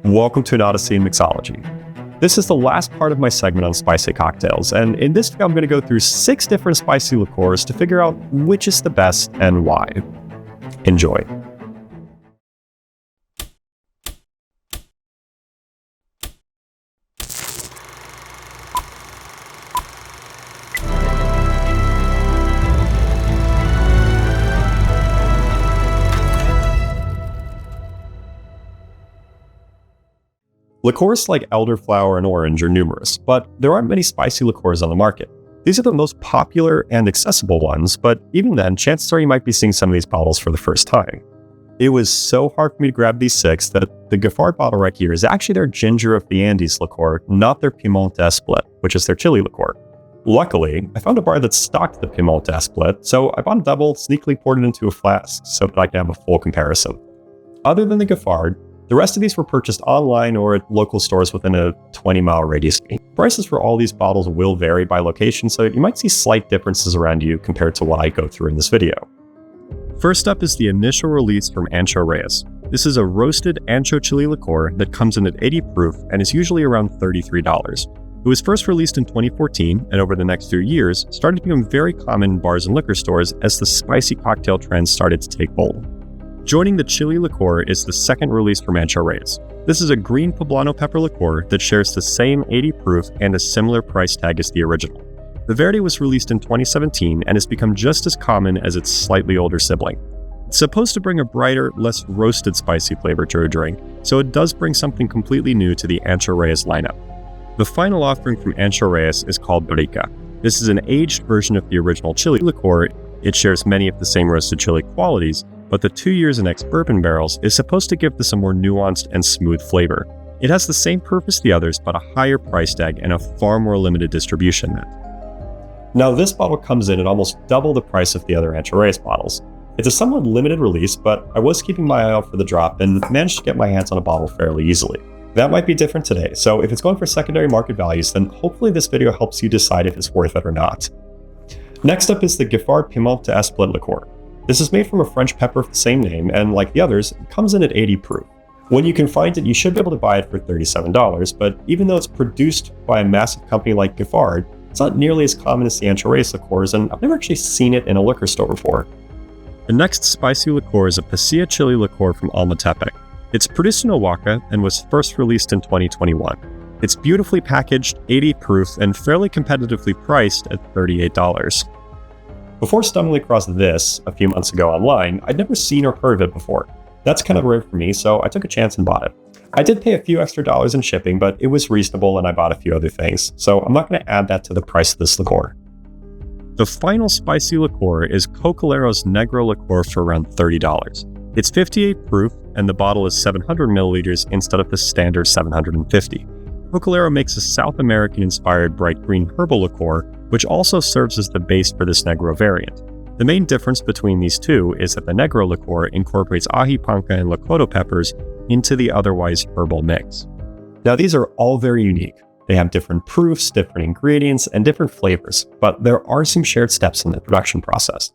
Welcome to an Odyssey in Mixology. This is the last part of my segment on spicy cocktails, and in this video I'm going to go through 6 different spicy liqueurs to figure out which is the best and why. Enjoy. Liqueurs like elderflower and orange are numerous, but there aren't many spicy liqueurs on the market. These are the most popular and accessible ones, but even then, chances are you might be seeing some of these bottles for the first time. It was so hard for me to grab these 6 that the Giffard bottle right here is actually their Ginger of the Andes liqueur, not their Piment d'Esplet, which is their chili liqueur. Luckily, I found a bar that stocked the Piment d'Esplet, so I bought a double, sneakily poured it into a flask so that I can have a full comparison. Other than the Giffard, the rest of these were purchased online or at local stores within a 20-mile radius. Prices for all these bottles will vary by location, so you might see slight differences around you compared to what I go through in this video. First up is the initial release from Ancho Reyes. This is a roasted Ancho chili liqueur that comes in at 80 proof and is usually around $33. It was first released in 2014 and over the next few years started to become very common in bars and liquor stores as the spicy cocktail trend started to take hold. Joining the chili liqueur is the second release from Ancho Reyes. This is a green poblano pepper liqueur that shares the same 80 proof and a similar price tag as the original. The Verde was released in 2017 and has become just as common as its slightly older sibling. It's supposed to bring a brighter, less roasted spicy flavor to a drink, so it does bring something completely new to the Ancho Reyes lineup. The final offering from Ancho Reyes is called Barrica. This is an aged version of the original chili liqueur. It shares many of the same roasted chili qualities, but the 2 years in ex-bourbon barrels is supposed to give this a more nuanced and smooth flavor. It has the same purpose as the others, but a higher price tag and a far more limited distribution. Now this bottle comes in at almost double the price of the other Ancho Reyes bottles. It's a somewhat limited release, but I was keeping my eye out for the drop and managed to get my hands on a bottle fairly easily. That might be different today, so if it's going for secondary market values, then hopefully this video helps you decide if it's worth it or not. Next up is the Giffard Piment d'Esplet liqueur. This is made from a French pepper of the same name, and like the others, it comes in at 80 proof. When you can find it, you should be able to buy it for $37, but even though it's produced by a massive company like Giffard, it's not nearly as common as the Ancho Reyes liqueurs, and I've never actually seen it in a liquor store before. The next spicy liqueur is a Pasilla chili liqueur from Alma Tepec. It's produced in Oaxaca and was first released in 2021. It's beautifully packaged, 80 proof, and fairly competitively priced at $38. Before stumbling across this a few months ago online, I'd never seen or heard of it before. That's kind of rare for me, so I took a chance and bought it. I did pay a few extra dollars in shipping, but it was reasonable and I bought a few other things, so I'm not going to add that to the price of this liqueur. The final spicy liqueur is Cocalero Negro liqueur for around $30. It's 58 proof and the bottle is 700 milliliters instead of the standard 750. Cocalero makes a South American-inspired bright green herbal liqueur, which also serves as the base for this Negro variant. The main difference between these two is that the Negro liqueur incorporates ají panca and locoto peppers into the otherwise herbal mix. Now these are all very unique. They have different proofs, different ingredients, and different flavors, but there are some shared steps in the production process.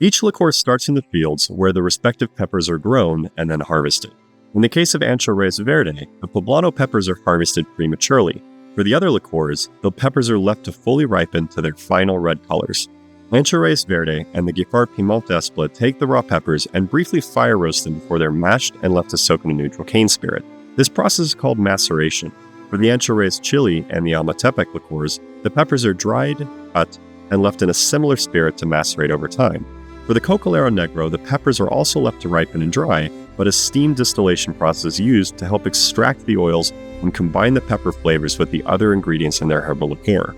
Each liqueur starts in the fields where the respective peppers are grown and then harvested. In the case of Ancho Reyes Verde, the poblano peppers are harvested prematurely. For the other liqueurs, the peppers are left to fully ripen to their final red colors. Ancho Reyes Verde and the Giffard Piment d'Esplet take the raw peppers and briefly fire roast them before they're mashed and left to soak in a neutral cane spirit. This process is called maceration. For the Ancho Reyes chili and the Alma Tepec liqueurs, the peppers are dried, cut, and left in a similar spirit to macerate over time. For the Cocalero Negro, the peppers are also left to ripen and dry, but a steam distillation process is used to help extract the oils and combine the pepper flavors with the other ingredients in their herbal liqueur.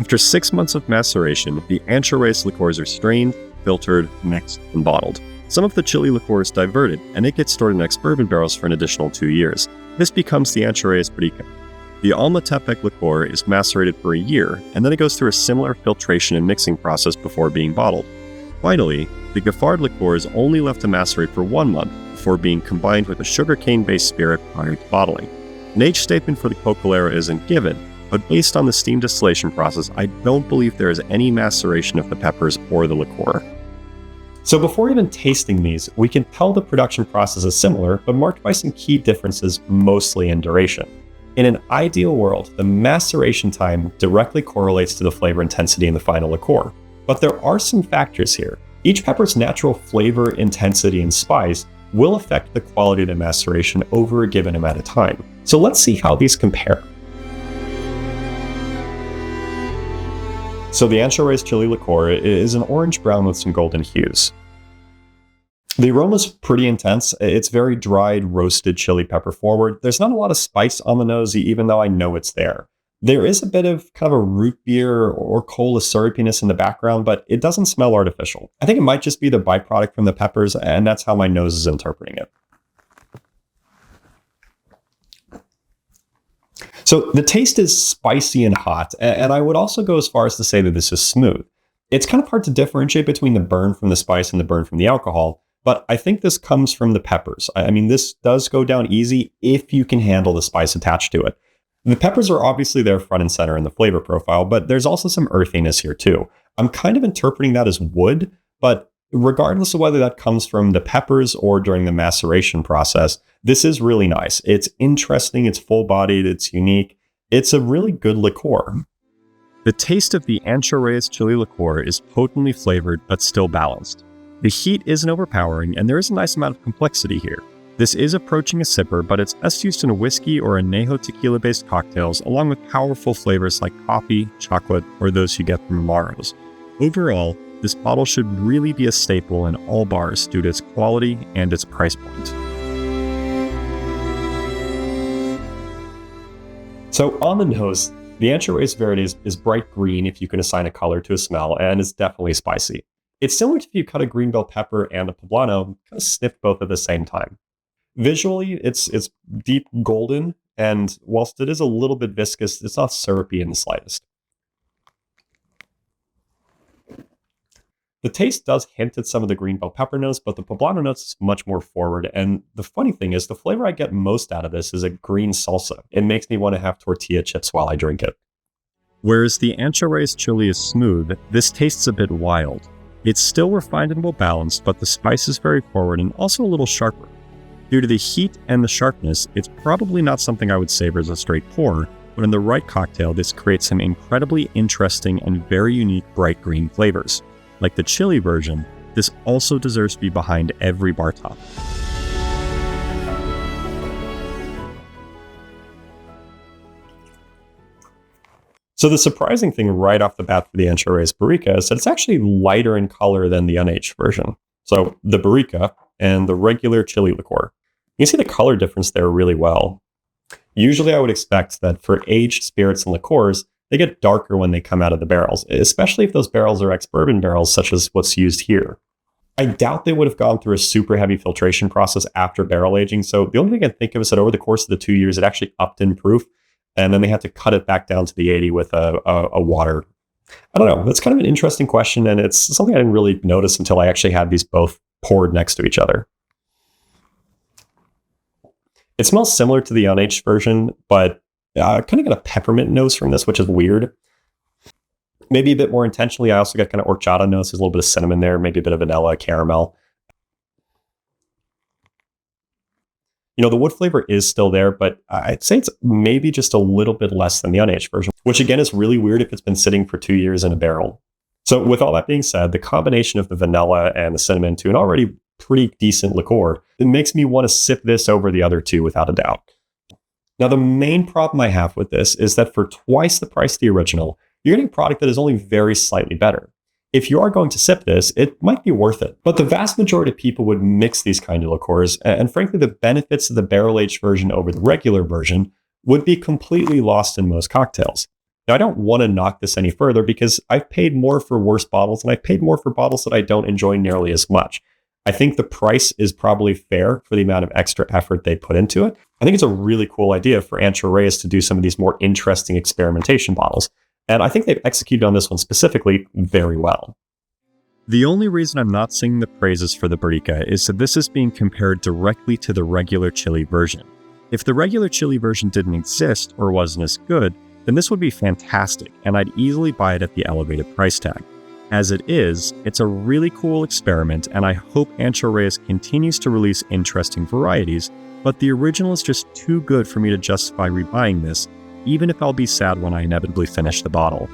After 6 months of maceration, the Ancho Reyes liqueurs are strained, filtered, mixed, and bottled. Some of the chili liqueur is diverted, and it gets stored in ex-bourbon barrels for an additional 2 years. This becomes the Ancho Reyes Barrica. The Alma Tepec liqueur is macerated for a year, and then it goes through a similar filtration and mixing process before being bottled. Finally, the Giffard liqueur is only left to macerate for 1 month before being combined with a sugarcane-based spirit prior to bottling. An age statement for the Cocalero isn't given, but based on the steam distillation process, I don't believe there is any maceration of the peppers or the liqueur. So before even tasting these, we can tell the production process is similar, but marked by some key differences, mostly in duration. In an ideal world, the maceration time directly correlates to the flavor intensity in the final liqueur. But there are some factors here. Each pepper's natural flavor, intensity, and spice will affect the quality of the maceration over a given amount of time. So let's see how these compare. So the Ancho Reyes chili liqueur is an orange-brown with some golden hues. The aroma's pretty intense. It's very dried, roasted chili pepper forward. There's not a lot of spice on the nose, even though I know it's there. There is a bit of kind of a root beer or cola syrupiness in the background, but it doesn't smell artificial. I think it might just be the byproduct from the peppers, and that's how my nose is interpreting it. So the taste is spicy and hot, and I would also go as far as to say that this is smooth. It's kind of hard to differentiate between the burn from the spice and the burn from the alcohol, but I think this comes from the peppers. I mean, this does go down easy if you can handle the spice attached to it. The peppers are obviously there front and center in the flavor profile, but there's also some earthiness here too. I'm kind of interpreting that as wood, but regardless of whether that comes from the peppers or during the maceration process, this is really nice. It's interesting, it's full-bodied, it's unique. It's a really good liqueur. The taste of the Ancho Reyes chili liqueur is potently flavored but still balanced. The heat isn't overpowering, and there is a nice amount of complexity here. This is approaching a sipper, but it's best used in a whiskey or añejo tequila-based cocktails, along with powerful flavors like coffee, chocolate, or those you get from Amaros. Overall, this bottle should really be a staple in all bars due to its quality and its price point. So on the nose, the Ancho Reyes Verde is bright green if you can assign a color to a smell, and it's definitely spicy. It's similar to if you cut a green bell pepper and a poblano, kind of sniff both at the same time. Visually, it's deep golden, and whilst it is a little bit viscous, it's not syrupy in the slightest. The taste does hint at some of the green bell pepper notes, but the poblano notes is much more forward. And the funny thing is, the flavor I get most out of this is a green salsa. It makes me want to have tortilla chips while I drink it. Whereas the Ancho Reyes chili is smooth, this tastes a bit wild. It's still refined and well balanced, but the spice is very forward and also a little sharper. Due to the heat and the sharpness, it's probably not something I would savor as a straight pour, but in the right cocktail, this creates some incredibly interesting and very unique bright green flavors. Like the chili version, this also deserves to be behind every bar top. So the surprising thing right off the bat for the Ancho Reyes Barrica is that it's actually lighter in color than the unaged version. So the Barrica and the regular chili liqueur. You can see the color difference there really well. Usually I would expect that for aged spirits and liqueurs, they get darker when they come out of the barrels, especially if those barrels are ex-bourbon barrels such as what's used here. I doubt they would have gone through a super heavy filtration process after barrel aging, so the only thing I can think of is that over the course of the 2 years, it actually upped in proof, and then they had to cut it back down to the 80 with a water. I don't know, that's kind of an interesting question, and it's something I didn't really notice until I actually had these both poured next to each other. It smells similar to the unaged version, but I kind of got a peppermint nose from this, which is weird. Maybe a bit more intentionally, I also got kind of horchata notes. There's a little bit of cinnamon there, maybe a bit of vanilla, caramel. You know, the wood flavor is still there, but I'd say it's maybe just a little bit less than the unaged version, which again is really weird if it's been sitting for 2 years in a barrel. So with all that being said, the combination of the vanilla and the cinnamon to an already pretty decent liqueur, it makes me want to sip this over the other two without a doubt. Now, the main problem I have with this is that for twice the price of the original, you're getting a product that is only very slightly better. If you are going to sip this, it might be worth it. But the vast majority of people would mix these kind of liqueurs, and frankly, the benefits of the barrel-aged version over the regular version would be completely lost in most cocktails. Now, I don't want to knock this any further because I've paid more for worse bottles, and I've paid more for bottles that I don't enjoy nearly as much. I think the price is probably fair for the amount of extra effort they put into it. I think it's a really cool idea for Ancho Reyes to do some of these more interesting experimentation bottles. And I think they've executed on this one specifically very well. The only reason I'm not singing the praises for the Barrica is that this is being compared directly to the regular chili version. If the regular chili version didn't exist or wasn't as good, then this would be fantastic, and I'd easily buy it at the elevated price tag. As it is, it's a really cool experiment, and I hope Ancho Reyes continues to release interesting varieties, but the original is just too good for me to justify rebuying this, even if I'll be sad when I inevitably finish the bottle.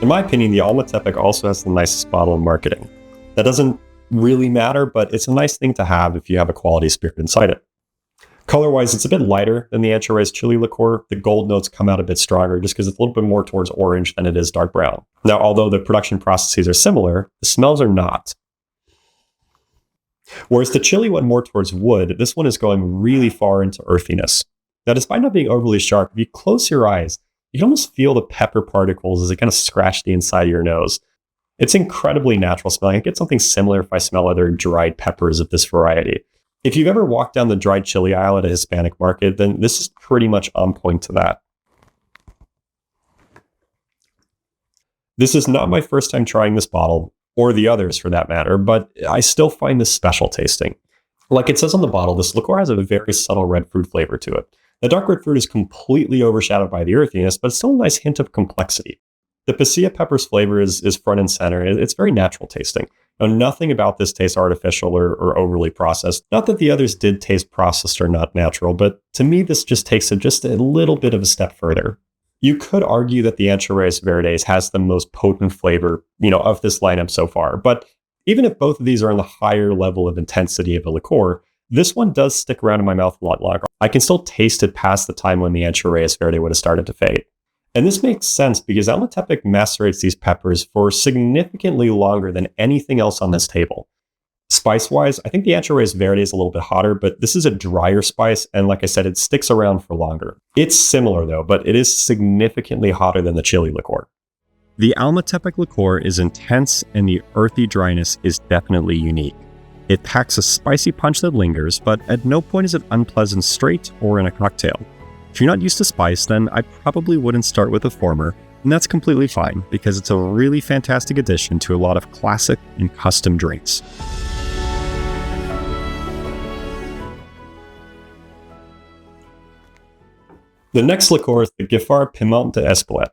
In my opinion, the Alma Tepec also has the nicest bottle in marketing. That doesn't really matter, but it's a nice thing to have if you have a quality spirit inside it. Color-wise, it's a bit lighter than the Ancho Reyes chili liqueur. The gold notes come out a bit stronger just because it's a little bit more towards orange than it is dark brown. Now, although the production processes are similar, the smells are not. Whereas the chili went more towards wood, this one is going really far into earthiness. Now, despite not being overly sharp, if you close your eyes, you can almost feel the pepper particles as they kind of scratch the inside of your nose. It's incredibly natural smelling. I get something similar if I smell other dried peppers of this variety. If you've ever walked down the dried chili aisle at a Hispanic market, then this is pretty much on point to that. This is not my first time trying this bottle, or the others for that matter, but I still find this special tasting. Like it says on the bottle, this liqueur has a very subtle red fruit flavor to it. The dark red fruit is completely overshadowed by the earthiness, but it's still a nice hint of complexity. The pasilla pepper's flavor is front and center. It's very natural tasting. Now, nothing about this tastes artificial or overly processed. Not that the others did taste processed or not natural, but to me, this just takes it just a little bit of a step further. You could argue that the Ancho Reyes Verde has the most potent flavor, of this lineup so far. But even if both of these are on the higher level of intensity of a liqueur, this one does stick around in my mouth a lot longer. I can still taste it past the time when the Ancho Reyes Verde would have started to fade. And this makes sense because Alma Tepec macerates these peppers for significantly longer than anything else on this table. Spice-wise, I think the Ancho Reyes Verde is a little bit hotter, but this is a drier spice, and like I said, it sticks around for longer. It's similar though, but it is significantly hotter than the chili liqueur. The Alma Tepec liqueur is intense, and the earthy dryness is definitely unique. It packs a spicy punch that lingers, but at no point is it unpleasant straight or in a cocktail. If you're not used to spice, then I probably wouldn't start with the former, and that's completely fine because it's a really fantastic addition to a lot of classic and custom drinks. The next liqueur is the Giffard Piment d'Espelette.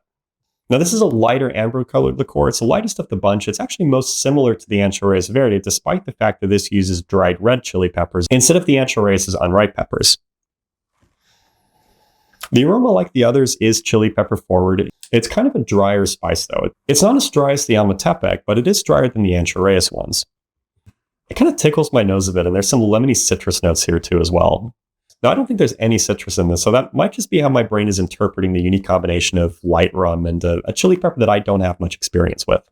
Now, this is a lighter amber-colored liqueur. It's the lightest of the bunch. It's actually most similar to the Ancho Reyes Verde, despite the fact that this uses dried red chili peppers instead of the Ancho Reyes' unripe peppers. The aroma, like the others, is chili pepper forward. It's kind of a drier spice, though. It's not as dry as the Alma Tepec, but it is drier than the Ancho Reyes ones. It kind of tickles my nose a bit, and there's some lemony citrus notes here, too, as well. Now, I don't think there's any citrus in this, so that might just be how my brain is interpreting the unique combination of light rum and a chili pepper that I don't have much experience with.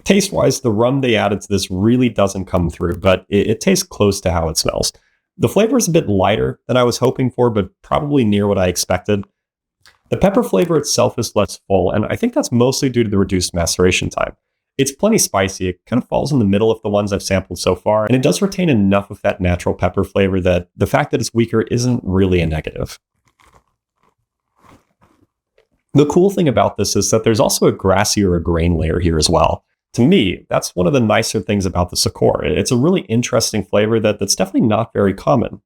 Taste-wise, the rum they added to this really doesn't come through, but it tastes close to how it smells. The flavor is a bit lighter than I was hoping for, but probably near what I expected. The pepper flavor itself is less full, and I think that's mostly due to the reduced maceration time. It's plenty spicy. It kind of falls in the middle of the ones I've sampled so far, and it does retain enough of that natural pepper flavor that the fact that it's weaker isn't really a negative. The cool thing about this is that there's also a grassy or a grain layer here as well. To me, that's one of the nicer things about the liqueur. It's a really interesting flavor that's definitely not very common.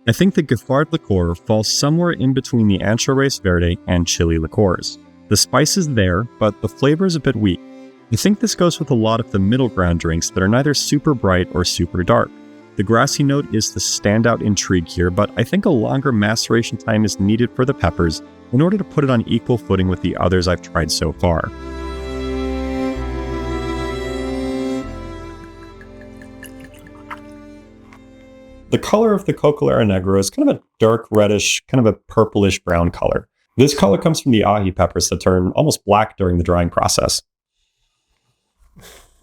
I think the Giffard liqueur falls somewhere in between the Ancho Reyes Verde and chili liqueurs. The spice is there, but the flavor is a bit weak. I think this goes with a lot of the middle ground drinks that are neither super bright or super dark. The grassy note is the standout intrigue here, but I think a longer maceration time is needed for the peppers in order to put it on equal footing with the others I've tried so far. The color of the Cocalero Negro is kind of a dark reddish, kind of a purplish brown color. This color comes from the ají peppers that turn almost black during the drying process.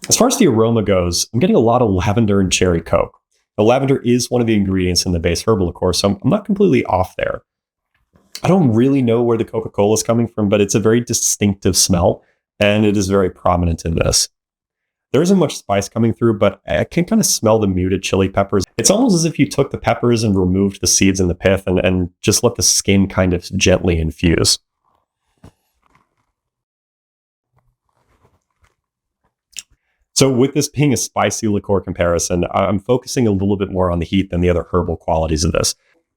As far as the aroma goes, I'm getting a lot of lavender and cherry coke. The lavender is one of the ingredients in the base herbal liqueur, so I'm not completely off there. I don't really know where the Coca-Cola is coming from, but it's a very distinctive smell, and it is very prominent in this. There isn't much spice coming through, but I can kind of smell the muted chili peppers. It's almost as if you took the peppers and removed the seeds and the pith and just let the skin kind of gently infuse. So with this being a spicy liqueur comparison, I'm focusing a little bit more on the heat than the other herbal qualities of this.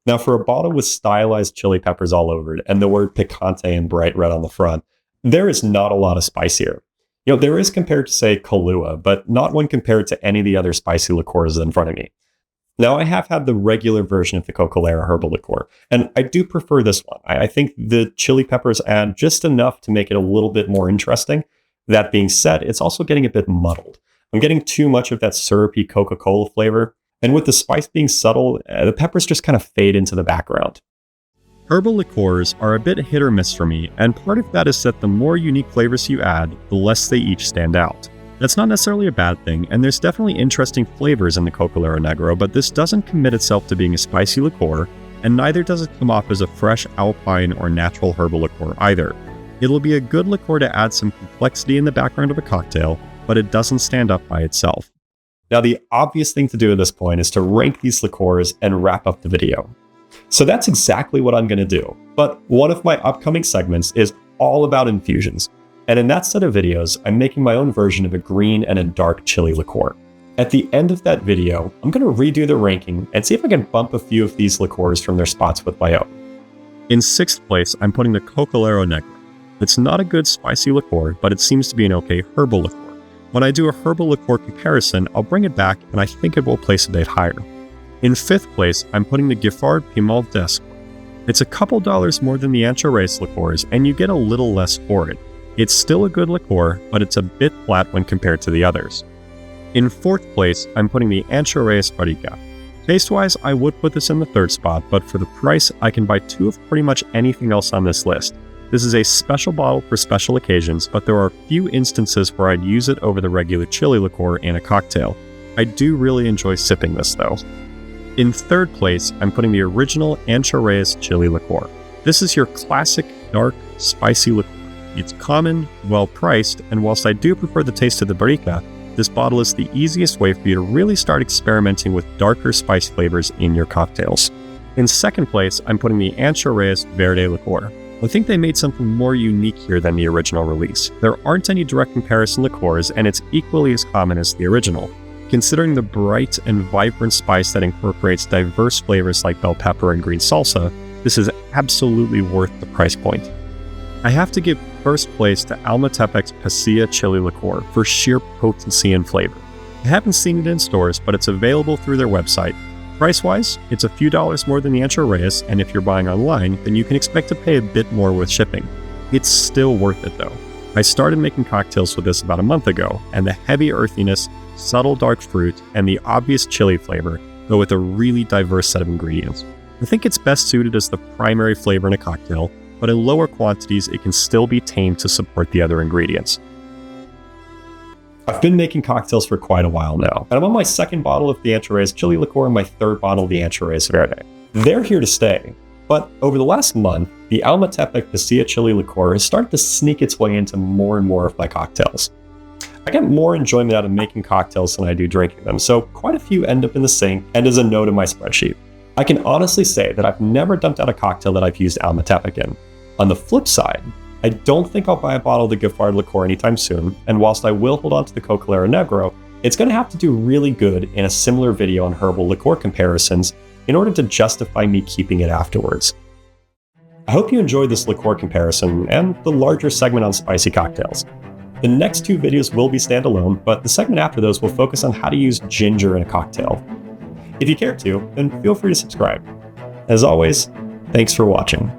Now, for a bottle with stylized chili peppers all over it and the word picante in bright red on the front, there is not a lot of spice here. There is compared to, say, Kahlua, but not when compared to any of the other spicy liqueurs in front of me. Now, I have had the regular version of the Cocalero herbal liqueur, and I do prefer this one. I think the chili peppers add just enough to make it a little bit more interesting. That being said, it's also getting a bit muddled. I'm getting too much of that syrupy Coca-Cola flavor, and with the spice being subtle, the peppers just kind of fade into the background. Herbal liqueurs are a bit hit or miss for me, and part of that is that the more unique flavors you add, the less they each stand out. That's not necessarily a bad thing, and there's definitely interesting flavors in the Cocalero Negro, but this doesn't commit itself to being a spicy liqueur, and neither does it come off as a fresh alpine or natural herbal liqueur either. It'll be a good liqueur to add some complexity in the background of a cocktail, but it doesn't stand up by itself. Now, the obvious thing to do at this point is to rank these liqueurs and wrap up the video. So that's exactly what I'm going to do, but one of my upcoming segments is all about infusions. And in that set of videos, I'm making my own version of a green and a dark chili liqueur. At the end of that video, I'm going to redo the ranking and see if I can bump a few of these liqueurs from their spots with my own. In 6th place, I'm putting the Cocalero Negro. It's not a good spicy liqueur, but it seems to be an okay herbal liqueur. When I do a herbal liqueur comparison, I'll bring it back and I think it will place a bit higher. In 5th place, I'm putting the Giffard Piment. It's a couple dollars more than the Ancho liqueurs, and you get a little less for it. It's still a good liqueur, but it's a bit flat when compared to the others. In 4th place, I'm putting the Ancho Barrica. Taste-wise, I would put this in the 3rd spot, but for the price, I can buy 2 of pretty much anything else on this list. This is a special bottle for special occasions, but there are a few instances where I'd use it over the regular chili liqueur in a cocktail. I do really enjoy sipping this though. In 3rd place, I'm putting the original Ancho Reyes chili liqueur. This is your classic, dark, spicy liqueur. It's common, well-priced, and whilst I do prefer the taste of the Barrica, this bottle is the easiest way for you to really start experimenting with darker spice flavors in your cocktails. In 2nd place, I'm putting the Ancho Reyes Verde liqueur. I think they made something more unique here than the original release. There aren't any direct comparison liqueurs, and it's equally as common as the original. Considering the bright and vibrant spice that incorporates diverse flavors like bell pepper and green salsa, this is absolutely worth the price point. I have to give first place to Alma Tepec's Pasilla chili liqueur for sheer potency and flavor. I haven't seen it in stores, but it's available through their website. Price-wise, it's a few dollars more than the Ancho Reyes, and if you're buying online, then you can expect to pay a bit more with shipping. It's still worth it though. I started making cocktails with this about a month ago, and the heavy earthiness, subtle dark fruit, and the obvious chili flavor go with a really diverse set of ingredients. I think it's best suited as the primary flavor in a cocktail, but in lower quantities it can still be tamed to support the other ingredients. I've been making cocktails for quite a while now, and I'm on my 2nd bottle of the Ancho Reyes chili liqueur and my 3rd bottle of the Ancho Reyes Verde. They're here to stay, but over the last month, the Alma Tepec Pasilla chili liqueur has started to sneak its way into more and more of my cocktails. I get more enjoyment out of making cocktails than I do drinking them, so quite a few end up in the sink and as a note in my spreadsheet. I can honestly say that I've never dumped out a cocktail that I've used Alma Tepec in. On the flip side, I don't think I'll buy a bottle of the Giffard liqueur anytime soon, and whilst I will hold on to the Cocalero Negro, it's going to have to do really good in a similar video on herbal liqueur comparisons in order to justify me keeping it afterwards. I hope you enjoyed this liqueur comparison and the larger segment on spicy cocktails. The next 2 videos will be standalone, but the segment after those will focus on how to use ginger in a cocktail. If you care to, then feel free to subscribe. As always, thanks for watching.